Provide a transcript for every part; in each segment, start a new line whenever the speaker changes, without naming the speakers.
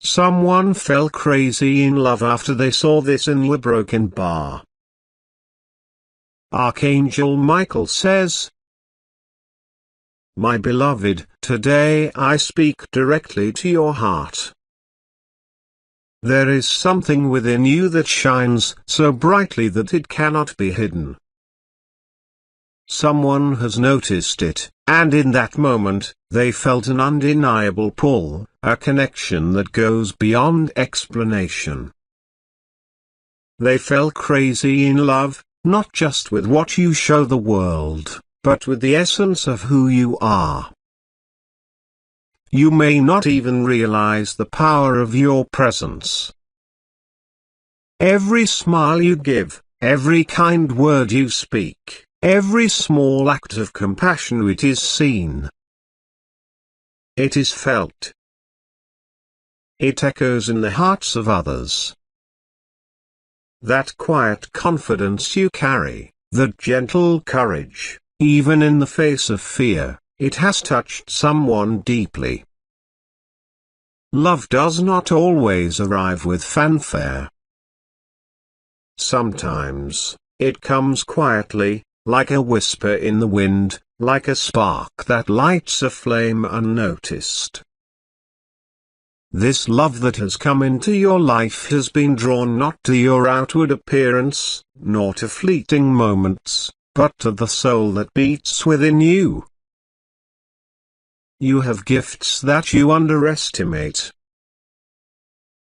Someone fell crazy in love after they saw this in a broken bar. Archangel Michael says, "My beloved, today I speak directly to your heart. There is something within you that shines so brightly that it cannot be hidden. Someone has noticed it, and in that moment, they felt an undeniable pull, a connection that goes beyond explanation. They fell crazy in love, not just with what you show the world, but with the essence of who you are. You may not even realize the power of your presence. Every smile you give, every kind word you speak, every small act of compassion, it is seen. It is felt. It echoes in the hearts of others. That quiet confidence you carry, that gentle courage, even in the face of fear, it has touched someone deeply. Love does not always arrive with fanfare. Sometimes, it comes quietly, like a whisper in the wind, like a spark that lights a flame unnoticed. This love that has come into your life has been drawn not to your outward appearance, nor to fleeting moments, but to the soul that beats within you. You have gifts that you underestimate.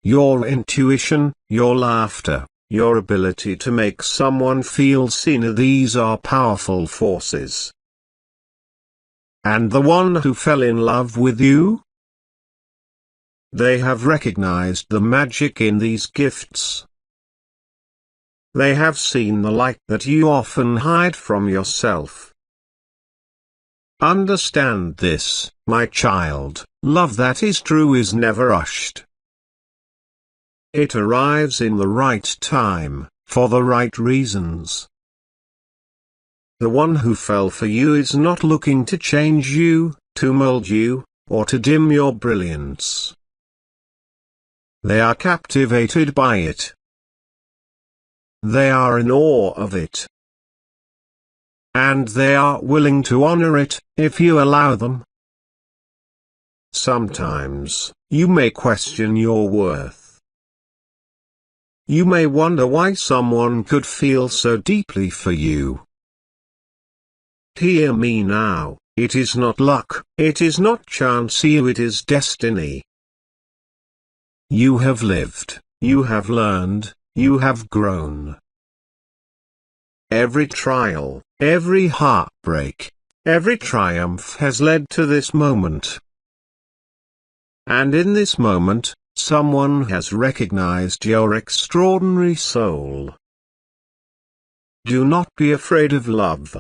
Your intuition, your laughter, your ability to make someone feel seen, these are powerful forces. And the one who fell in love with you? They have recognized the magic in these gifts. They have seen the light that you often hide from yourself. Understand this, my child, love that is true is never rushed. It arrives in the right time, for the right reasons. The one who fell for you is not looking to change you, to mold you, or to dim your brilliance. They are captivated by it. They are in awe of it. And they are willing to honor it, if you allow them. Sometimes, you may question your worth. You may wonder why someone could feel so deeply for you. Hear me now, it is not luck, it is not chance, it is destiny. You have lived, you have learned, you have grown. Every trial, every heartbreak, every triumph has led to this moment. And in this moment, someone has recognized your extraordinary soul. Do not be afraid of love.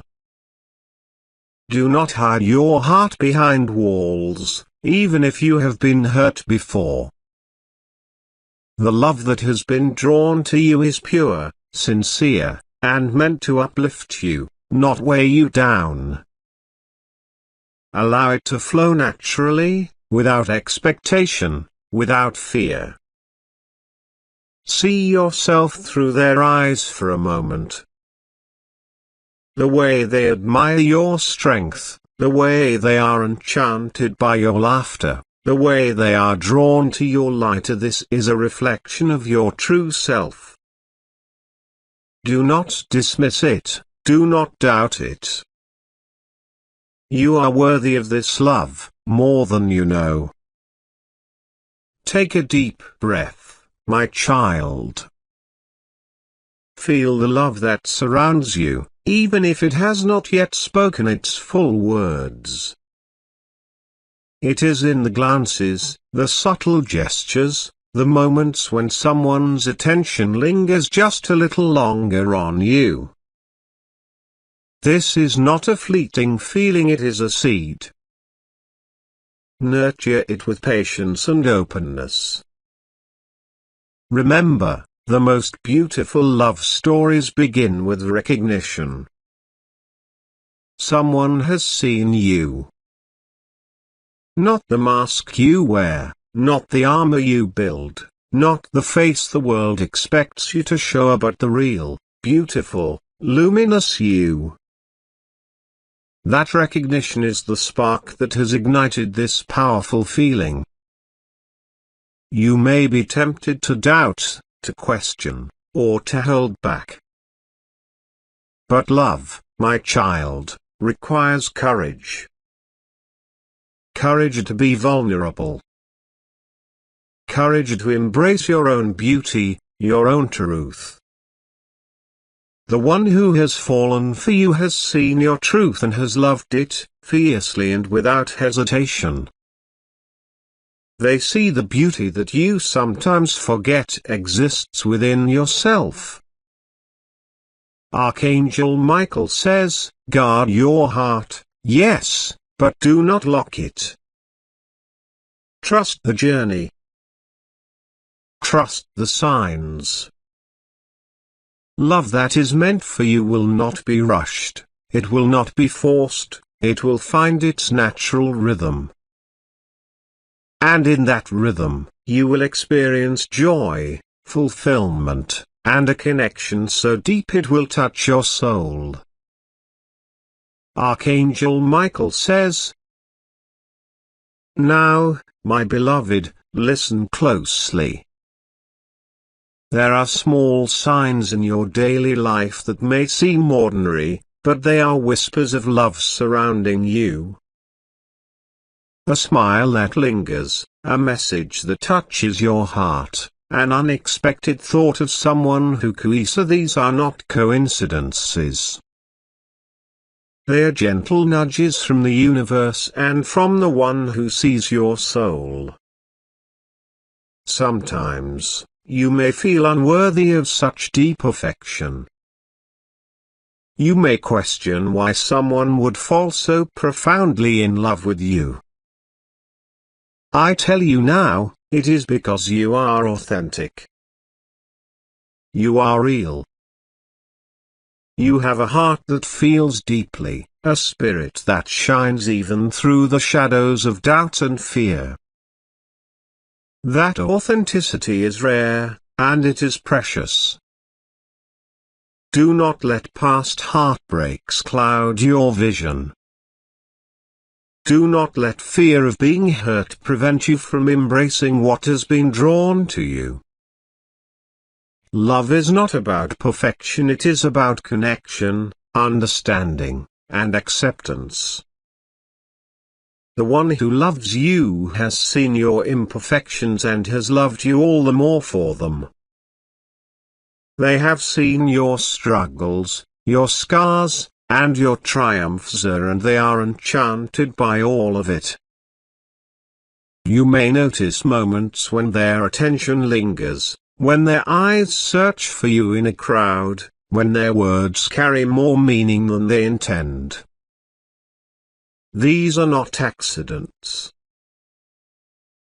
Do not hide your heart behind walls, even if you have been hurt before. The love that has been drawn to you is pure, sincere, and meant to uplift you, not weigh you down. Allow it to flow naturally, without expectation, without fear. See yourself through their eyes for a moment. The way they admire your strength, the way they are enchanted by your laughter, the way they are drawn to your light, this is a reflection of your true self. Do not dismiss it, do not doubt it. You are worthy of this love, more than you know. Take a deep breath, my child. Feel the love that surrounds you, even if it has not yet spoken its full words. It is in the glances, the subtle gestures, the moments when someone's attention lingers just a little longer on you. This is not a fleeting feeling, it is a seed. Nurture it with patience and openness. Remember, the most beautiful love stories begin with recognition. Someone has seen you. Not the mask you wear, not the armor you build, not the face the world expects you to show, but the real, beautiful, luminous you. That recognition is the spark that has ignited this powerful feeling. You may be tempted to doubt, to question, or to hold back. But love, my child, requires courage. Courage to be vulnerable. Courage to embrace your own beauty, your own truth. The one who has fallen for you has seen your truth and has loved it, fiercely and without hesitation. They see the beauty that you sometimes forget exists within yourself. Archangel Michael says, guard your heart, yes, but do not lock it. Trust the journey. Trust the signs. Love that is meant for you will not be rushed, it will not be forced, it will find its natural rhythm. And in that rhythm, you will experience joy, fulfillment, and a connection so deep it will touch your soul. Archangel Michael says, now, my beloved, listen closely. There are small signs in your daily life that may seem ordinary, but they are whispers of love surrounding you. A smile that lingers, a message that touches your heart, an unexpected thought of someone who cares. These are not coincidences. They are gentle nudges from the universe and from the one who sees your soul. Sometimes, you may feel unworthy of such deep affection. You may question why someone would fall so profoundly in love with you. I tell you now, it is because you are authentic. You are real. You have a heart that feels deeply, a spirit that shines even through the shadows of doubt and fear. That authenticity is rare, and it is precious. Do not let past heartbreaks cloud your vision. Do not let fear of being hurt prevent you from embracing what has been drawn to you. Love is not about perfection, it is about connection, understanding, and acceptance. The one who loves you has seen your imperfections and has loved you all the more for them. They have seen your struggles, your scars, and your triumphs, and they are enchanted by all of it. You may notice moments when their attention lingers, when their eyes search for you in a crowd, when their words carry more meaning than they intend. These are not accidents.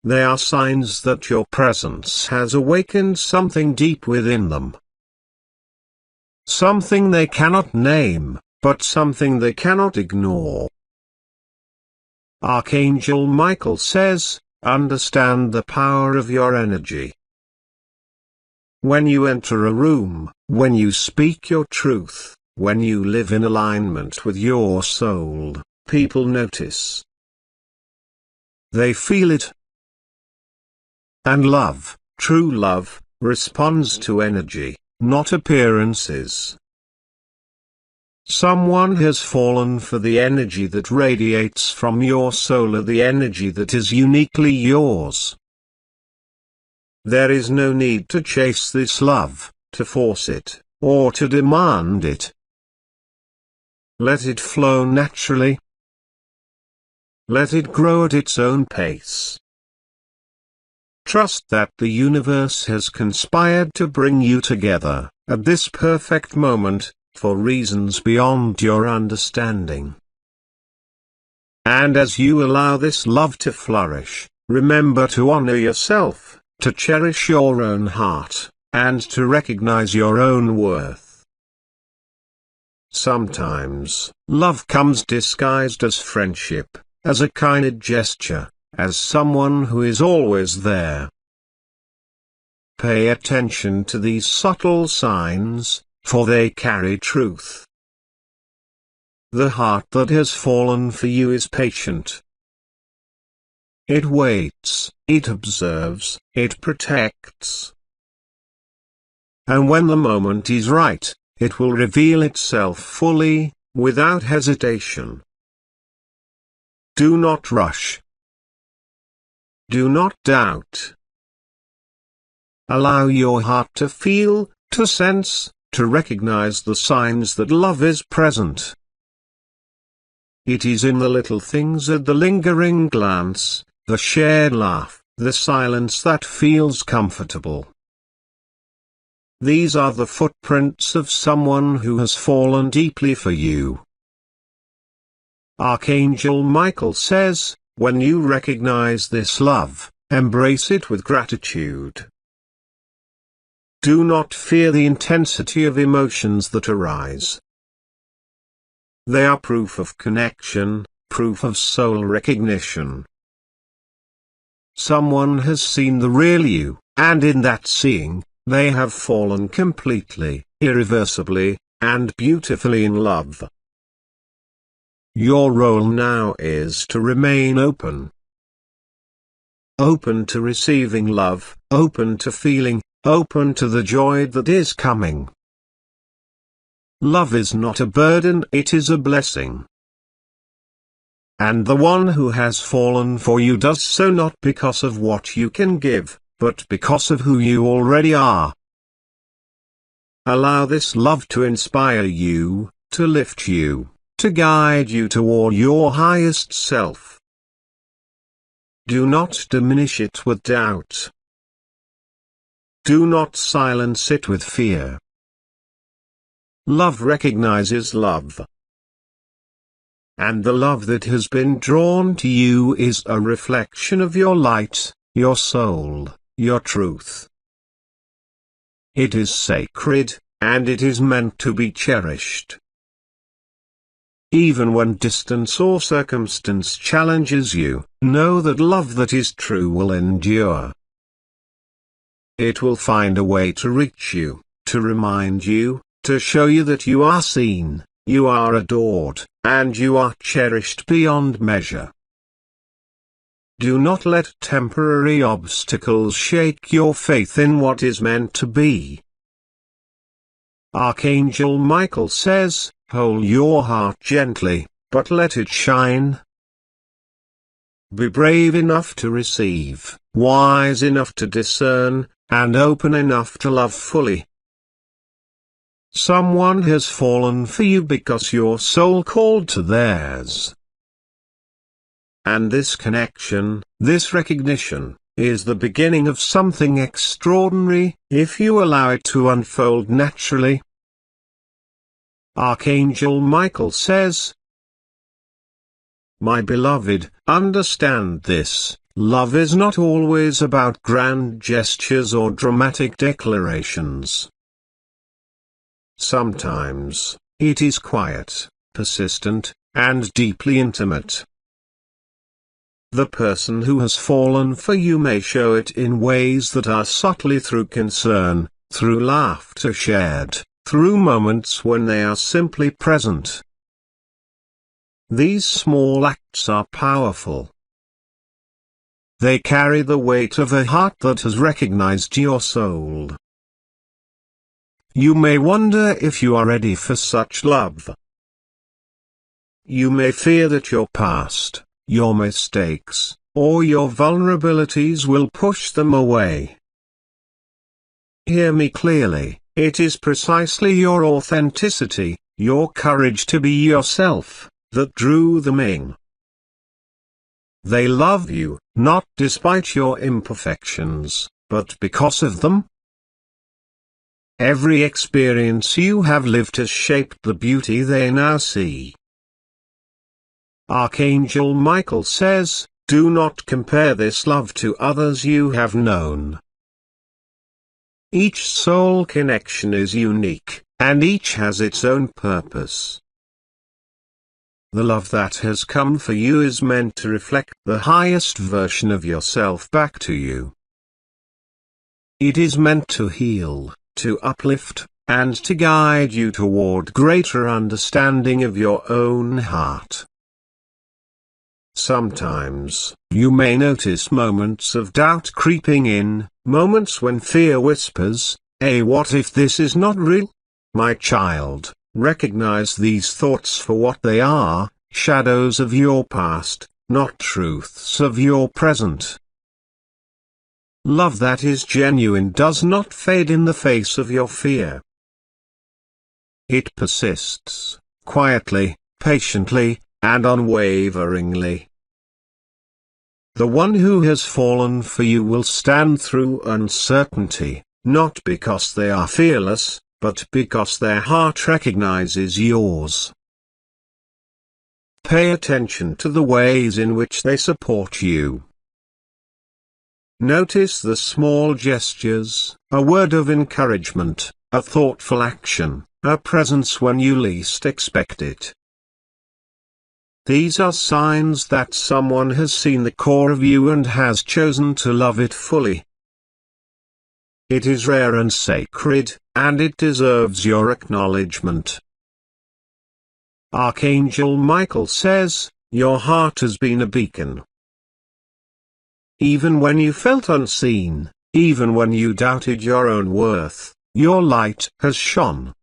They are signs that your presence has awakened something deep within them. Something they cannot name, but something they cannot ignore. Archangel Michael says, understand the power of your energy. When you enter a room, when you speak your truth, when you live in alignment with your soul, people notice. They feel it. And love, true love, responds to energy, not appearances. Someone has fallen for the energy that radiates from your soul, or the energy that is uniquely yours. There is no need to chase this love, to force it, or to demand it. Let it flow naturally. Let it grow at its own pace. Trust that the universe has conspired to bring you together, at this perfect moment, for reasons beyond your understanding. And as you allow this love to flourish, remember to honor yourself, to cherish your own heart, and to recognize your own worth. Sometimes, love comes disguised as friendship, as a kind gesture, as someone who is always there. Pay attention to these subtle signs, for they carry truth. The heart that has fallen for you is patient. It waits, it observes, it protects. And when the moment is right, it will reveal itself fully, without hesitation. Do not rush. Do not doubt. Allow your heart to feel, to sense, to recognize the signs that love is present. It is in the little things, at the lingering glance, the shared laugh, the silence that feels comfortable. These are the footprints of someone who has fallen deeply for you. Archangel Michael says, when you recognize this love, embrace it with gratitude. Do not fear the intensity of emotions that arise. They are proof of connection, proof of soul recognition. Someone has seen the real you, and in that seeing, they have fallen completely, irreversibly, and beautifully in love. Your role now is to remain open. Open to receiving love, open to feeling, open to the joy that is coming. Love is not a burden, it is a blessing. And the one who has fallen for you does so not because of what you can give, but because of who you already are. Allow this love to inspire you, to lift you, to guide you toward your highest self. Do not diminish it with doubt. Do not silence it with fear. Love recognizes love. And the love that has been drawn to you is a reflection of your light, your soul, your truth. It is sacred, and it is meant to be cherished. Even when distance or circumstance challenges you, know that love that is true will endure. It will find a way to reach you, to remind you, to show you that you are seen, you are adored, and you are cherished beyond measure. Do not let temporary obstacles shake your faith in what is meant to be. Archangel Michael says, hold your heart gently, but let it shine. Be brave enough to receive, wise enough to discern, and open enough to love fully. Someone has fallen for you because your soul called to theirs. And this connection, this recognition, is the beginning of something extraordinary, if you allow it to unfold naturally. Archangel Michael says, my beloved, understand this, love is not always about grand gestures or dramatic declarations. Sometimes, it is quiet, persistent, and deeply intimate. The person who has fallen for you may show it in ways that are subtly through concern, through laughter shared, through moments when they are simply present. These small acts are powerful. They carry the weight of a heart that has recognized your soul. You may wonder if you are ready for such love. You may fear that your past, your mistakes, or your vulnerabilities will push them away. Hear me clearly, it is precisely your authenticity, your courage to be yourself, that drew them in. They love you, not despite your imperfections, but because of them. Every experience you have lived has shaped the beauty they now see. Archangel Michael says, do not compare this love to others you have known. Each soul connection is unique, and each has its own purpose. The love that has come for you is meant to reflect the highest version of yourself back to you. It is meant to heal, to uplift, and to guide you toward greater understanding of your own heart. Sometimes, you may notice moments of doubt creeping in, moments when fear whispers, what if this is not real? My child, recognize these thoughts for what they are, shadows of your past, not truths of your present. Love that is genuine does not fade in the face of your fear. It persists, quietly, patiently, and unwaveringly. The one who has fallen for you will stand through uncertainty, not because they are fearless, but because their heart recognizes yours. Pay attention to the ways in which they support you. Notice the small gestures, a word of encouragement, a thoughtful action, a presence when you least expect it. These are signs that someone has seen the core of you and has chosen to love it fully. It is rare and sacred, and it deserves your acknowledgement. Archangel Michael says, your heart has been a beacon. Even when you felt unseen, even when you doubted your own worth, your light has shone.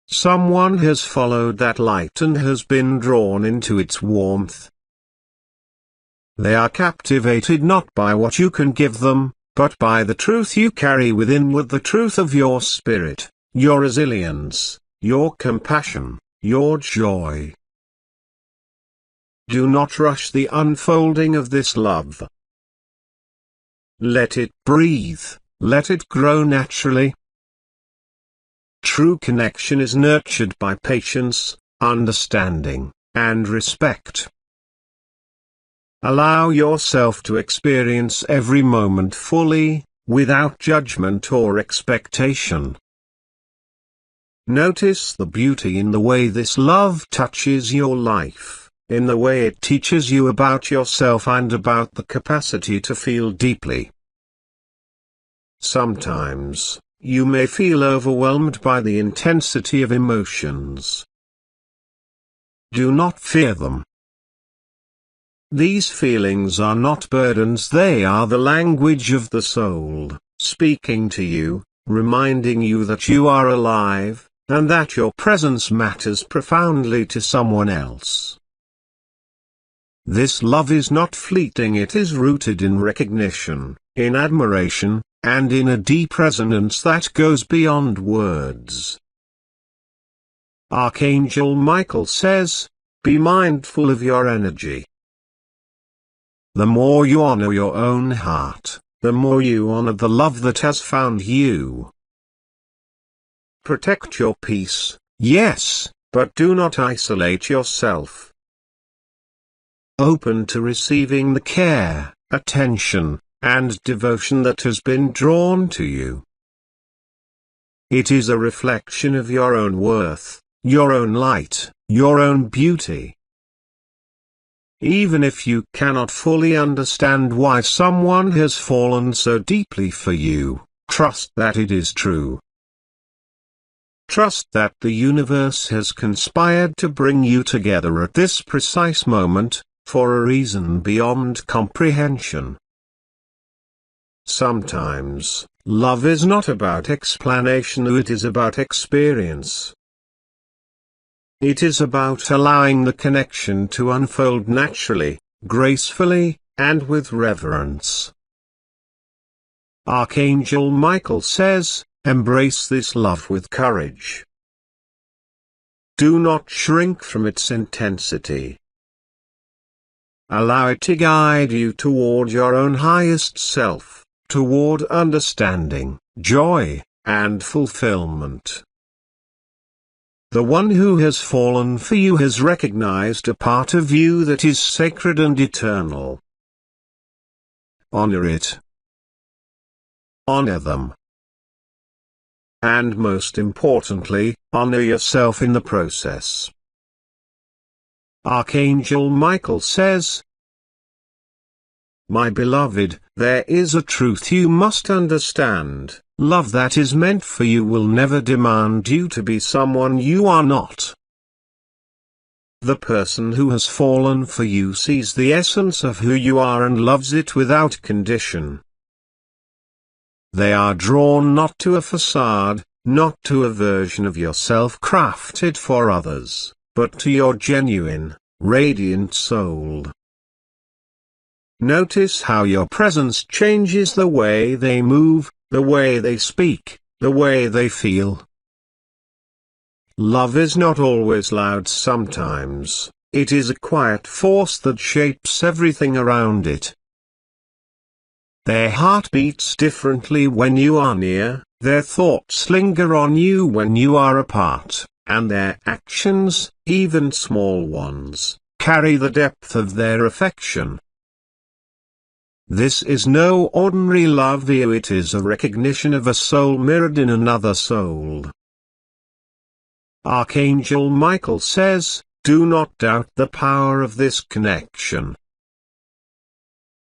Someone has followed that light and has been drawn into its warmth. They are captivated not by what you can give them, but by the truth you carry within, with the truth of your spirit, your resilience, your compassion, your joy. Do not rush the unfolding of this love. Let it breathe, let it grow naturally. True connection is nurtured by patience, understanding, and respect. Allow yourself to experience every moment fully, without judgment or expectation. Notice the beauty in the way this love touches your life, in the way it teaches you about yourself and about the capacity to feel deeply. Sometimes, you may feel overwhelmed by the intensity of emotions. Do not fear them. These feelings are not burdens, they are the language of the soul, speaking to you, reminding you that you are alive, and that your presence matters profoundly to someone else. This love is not fleeting, it is rooted in recognition, in admiration, and in a deep resonance that goes beyond words. Archangel Michael says, be mindful of your energy. The more you honor your own heart, the more you honor the love that has found you. Protect your peace, yes, but do not isolate yourself. Open to receiving the care, attention, and devotion that has been drawn to you. It is a reflection of your own worth, your own light, your own beauty. Even if you cannot fully understand why someone has fallen so deeply for you, trust that it is true. Trust that the universe has conspired to bring you together at this precise moment, for a reason beyond comprehension. Sometimes, love is not about explanation, it is about experience. It is about allowing the connection to unfold naturally, gracefully, and with reverence. Archangel Michael says, embrace this love with courage. Do not shrink from its intensity. Allow it to guide you toward your own highest self, toward understanding, joy, and fulfillment. The one who has fallen for you has recognized a part of you that is sacred and eternal. Honor it. Honor them. And most importantly, honor yourself in the process. Archangel Michael says, "My beloved, there is a truth you must understand. Love that is meant for you will never demand you to be someone you are not. The person who has fallen for you sees the essence of who you are and loves it without condition. They are drawn not to a facade, not to a version of yourself crafted for others, but to your genuine, radiant soul. Notice how your presence changes the way they move, the way they speak, the way they feel. Love is not always loud. Sometimes it is a quiet force that shapes everything around it. Their heart beats differently when you are near, their thoughts linger on you when you are apart, and their actions, even small ones, carry the depth of their affection. This is no ordinary love, it is a recognition of a soul mirrored in another soul. Archangel Michael says, do not doubt the power of this connection.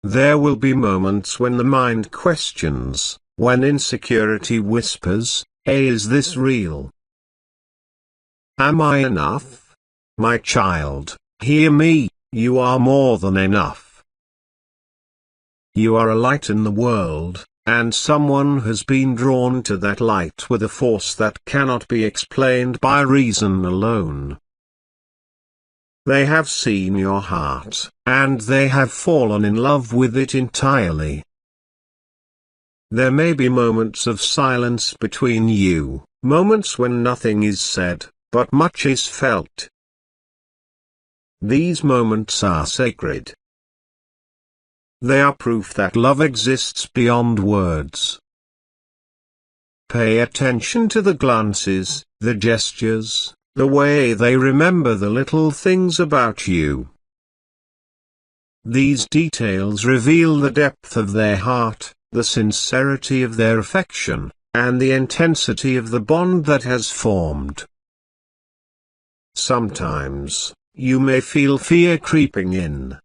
There will be moments when the mind questions, when insecurity whispers, is this real? Am I enough? My child, hear me, you are more than enough. You are a light in the world, and someone has been drawn to that light with a force that cannot be explained by reason alone. They have seen your heart, and they have fallen in love with it entirely. There may be moments of silence between you, moments when nothing is said, but much is felt. These moments are sacred. They are proof that love exists beyond words. Pay attention to the glances, the gestures, the way they remember the little things about you. These details reveal the depth of their heart, the sincerity of their affection, and the intensity of the bond that has formed. Sometimes, you may feel fear creeping in.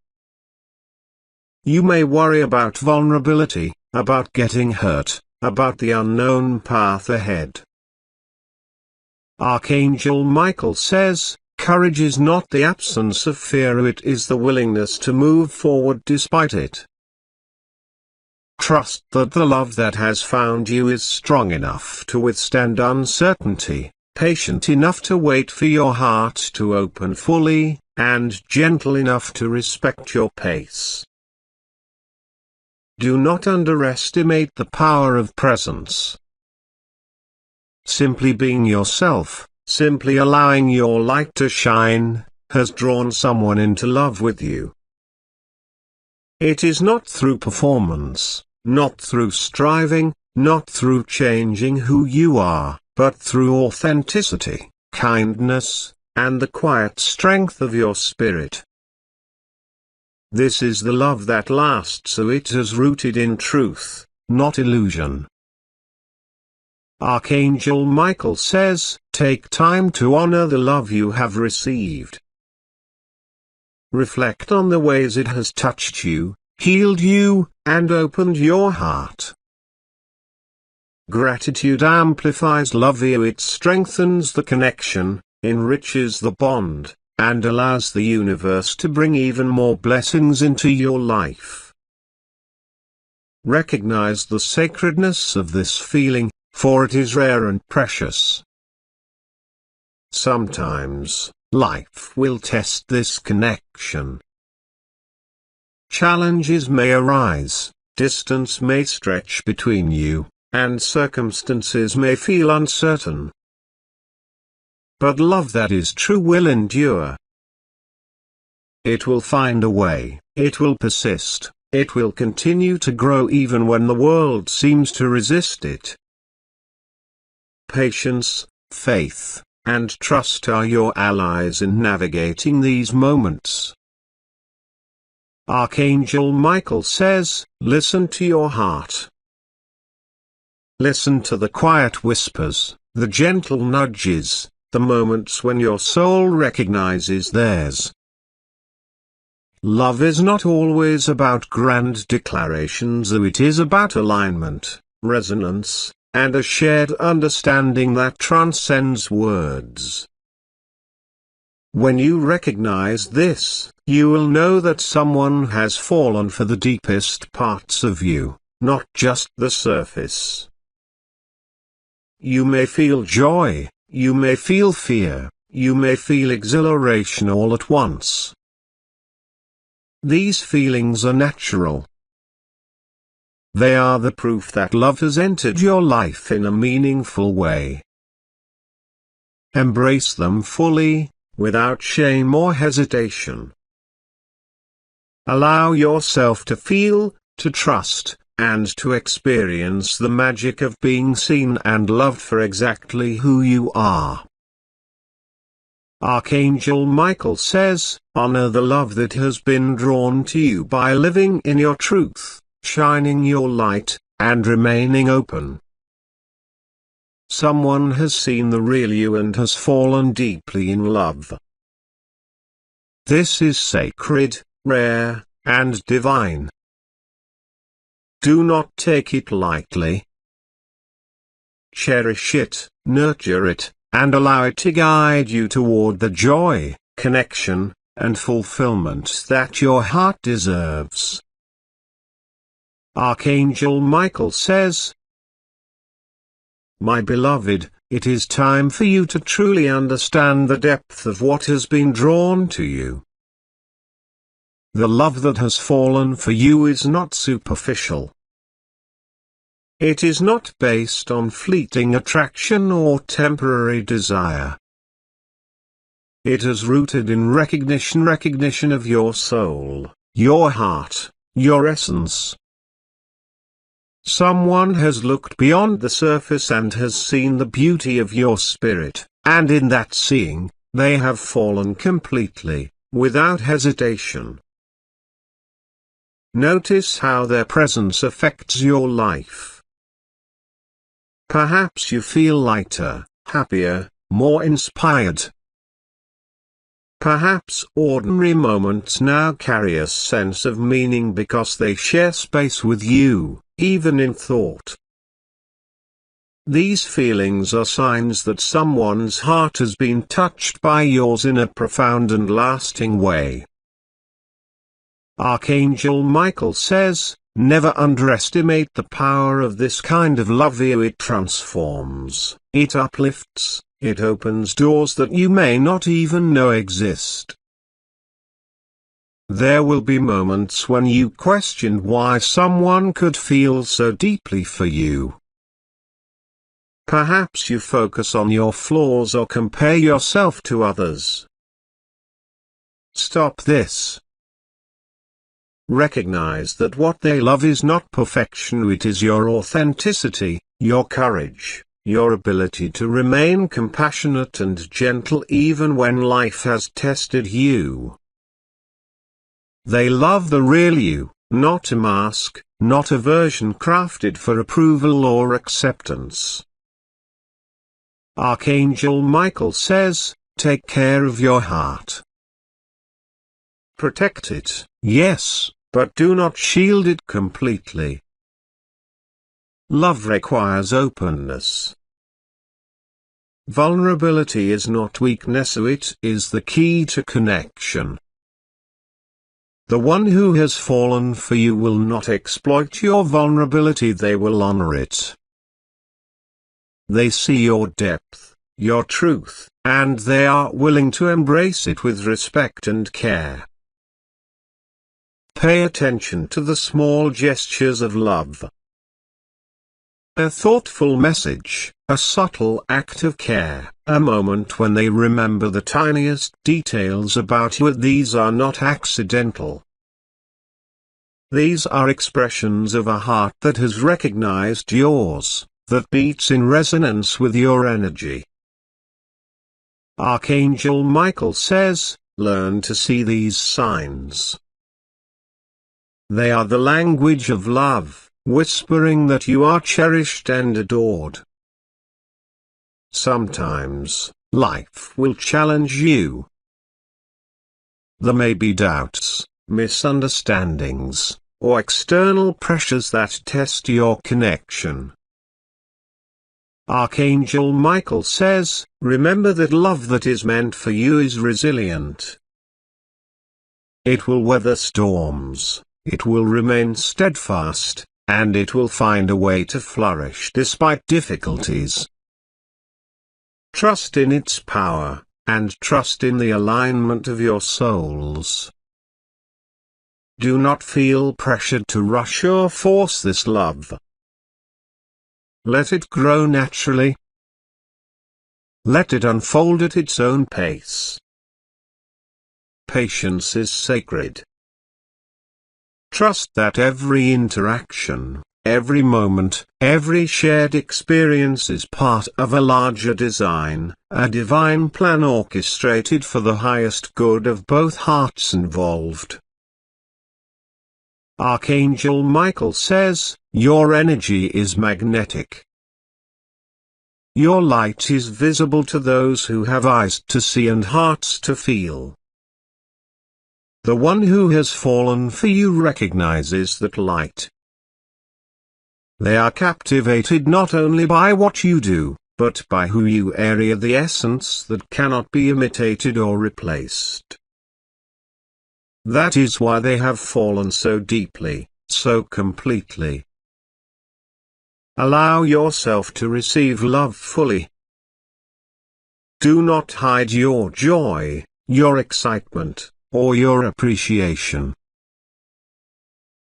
You may worry about vulnerability, about getting hurt, about the unknown path ahead. Archangel Michael says, courage is not the absence of fear, it is the willingness to move forward despite it. Trust that the love that has found you is strong enough to withstand uncertainty, patient enough to wait for your heart to open fully, and gentle enough to respect your pace. Do not underestimate the power of presence. Simply being yourself, simply allowing your light to shine, has drawn someone into love with you. It is not through performance, not through striving, not through changing who you are, but through authenticity, kindness, and the quiet strength of your spirit. This is the love that lasts, so it is rooted in truth, not illusion. Archangel Michael says, take time to honor the love you have received. Reflect on the ways it has touched you, healed you, and opened your heart. Gratitude amplifies love, it strengthens the connection, enriches the bond, and allows the universe to bring even more blessings into your life. Recognize the sacredness of this feeling, for it is rare and precious. Sometimes, life will test this connection. Challenges may arise, distance may stretch between you, and circumstances may feel uncertain. But love that is true will endure. It will find a way, it will persist, it will continue to grow even when the world seems to resist it. Patience, faith, and trust are your allies in navigating these moments. Archangel Michael says, listen to your heart. Listen to the quiet whispers, the gentle nudges, the moments when your soul recognizes theirs. Love is not always about grand declarations, though it is about alignment, resonance, and a shared understanding that transcends words. When you recognize this, you will know that someone has fallen for the deepest parts of you, not just the surface. You may feel joy, you may feel fear, you may feel exhilaration all at once. These feelings are natural. They are the proof that love has entered your life in a meaningful way. Embrace them fully, without shame or hesitation. Allow yourself to feel, to trust, and to experience the magic of being seen and loved for exactly who you are. Archangel Michael says, honor the love that has been drawn to you by living in your truth, shining your light, and remaining open. Someone has seen the real you and has fallen deeply in love. This is sacred, rare, and divine. Do not take it lightly. Cherish it, nurture it, and allow it to guide you toward the joy, connection, and fulfillment that your heart deserves. Archangel Michael says, my beloved, it is time for you to truly understand the depth of what has been drawn to you. The love that has fallen for you is not superficial. It is not based on fleeting attraction or temporary desire. It is rooted in recognition of your soul, your heart, your essence. Someone has looked beyond the surface and has seen the beauty of your spirit, and in that seeing, they have fallen completely, without hesitation. Notice how their presence affects your life. Perhaps you feel lighter, happier, more inspired. Perhaps ordinary moments now carry a sense of meaning because they share space with you, even in thought. These feelings are signs that someone's heart has been touched by yours in a profound and lasting way. Archangel Michael says, never underestimate the power of this kind of love. It transforms, it uplifts, it opens doors that you may not even know exist. There will be moments when you question why someone could feel so deeply for you. Perhaps you focus on your flaws or compare yourself to others. Stop this. Recognize that what they love is not perfection, it is your authenticity, your courage, your ability to remain compassionate and gentle even when life has tested you. They love the real you, not a mask, not a version crafted for approval or acceptance. Archangel Michael says, take care of your heart. Protect it, yes, but do not shield it completely. Love requires openness. Vulnerability is not weakness, it is the key to connection. The one who has fallen for you will not exploit your vulnerability, they will honor it. They see your depth, your truth, and they are willing to embrace it with respect and care. Pay attention to the small gestures of love. A thoughtful message, a subtle act of care, a moment when they remember the tiniest details about you. These are not accidental. These are expressions of a heart that has recognized yours, that beats in resonance with your energy. Archangel Michael says, learn to see these signs. They are the language of love, whispering that you are cherished and adored. Sometimes, life will challenge you. There may be doubts, misunderstandings, or external pressures that test your connection. Archangel Michael says, remember that love that is meant for you is resilient. It will weather storms, it will remain steadfast, and it will find a way to flourish despite difficulties. Trust in its power, and trust in the alignment of your souls. Do not feel pressured to rush or force this love. Let it grow naturally. Let it unfold at its own pace. Patience is sacred. Trust that every interaction, every moment, every shared experience is part of a larger design, a divine plan orchestrated for the highest good of both hearts involved. Archangel Michael says, your energy is magnetic. Your light is visible to those who have eyes to see and hearts to feel. The one who has fallen for you recognizes that light. They are captivated not only by what you do, but by who you are, the essence that cannot be imitated or replaced. That is why they have fallen so deeply, so completely. Allow yourself to receive love fully. Do not hide your joy, your excitement, or your appreciation.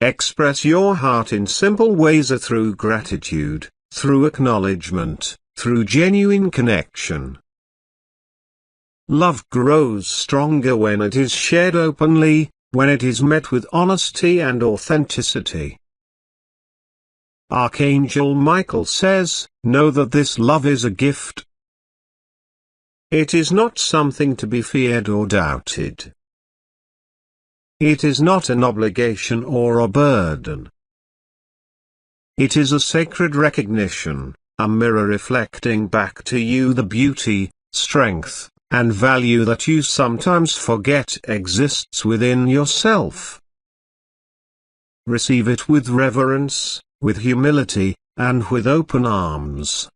Express your heart in simple ways through gratitude, through acknowledgement, through genuine connection. Love grows stronger when it is shared openly, when it is met with honesty and authenticity. Archangel Michael says, know that this love is a gift. It is not something to be feared or doubted. It is not an obligation or a burden. It is a sacred recognition, a mirror reflecting back to you the beauty, strength, and value that you sometimes forget exists within yourself. Receive it with reverence, with humility, and with open arms.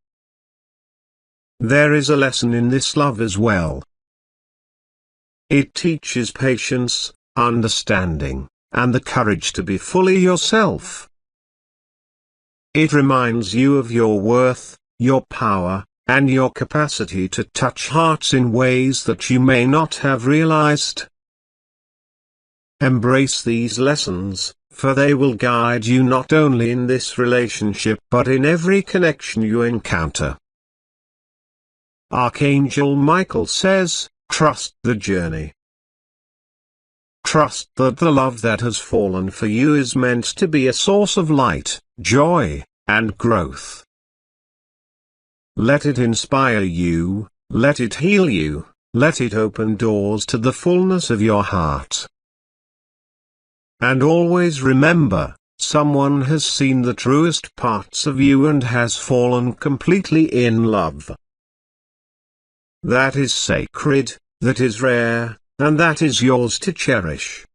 There is a lesson in this love as well. It teaches patience, understanding, and the courage to be fully yourself. It reminds you of your worth, your power, and your capacity to touch hearts in ways that you may not have realized. Embrace these lessons, for they will guide you not only in this relationship but in every connection you encounter. Archangel Michael says, trust the journey. Trust that the love that has fallen for you is meant to be a source of light, joy, and growth. Let it inspire you, let it heal you, let it open doors to the fullness of your heart. And always remember, someone has seen the truest parts of you and has fallen completely in love. That is sacred, that is rare, and that is yours to cherish.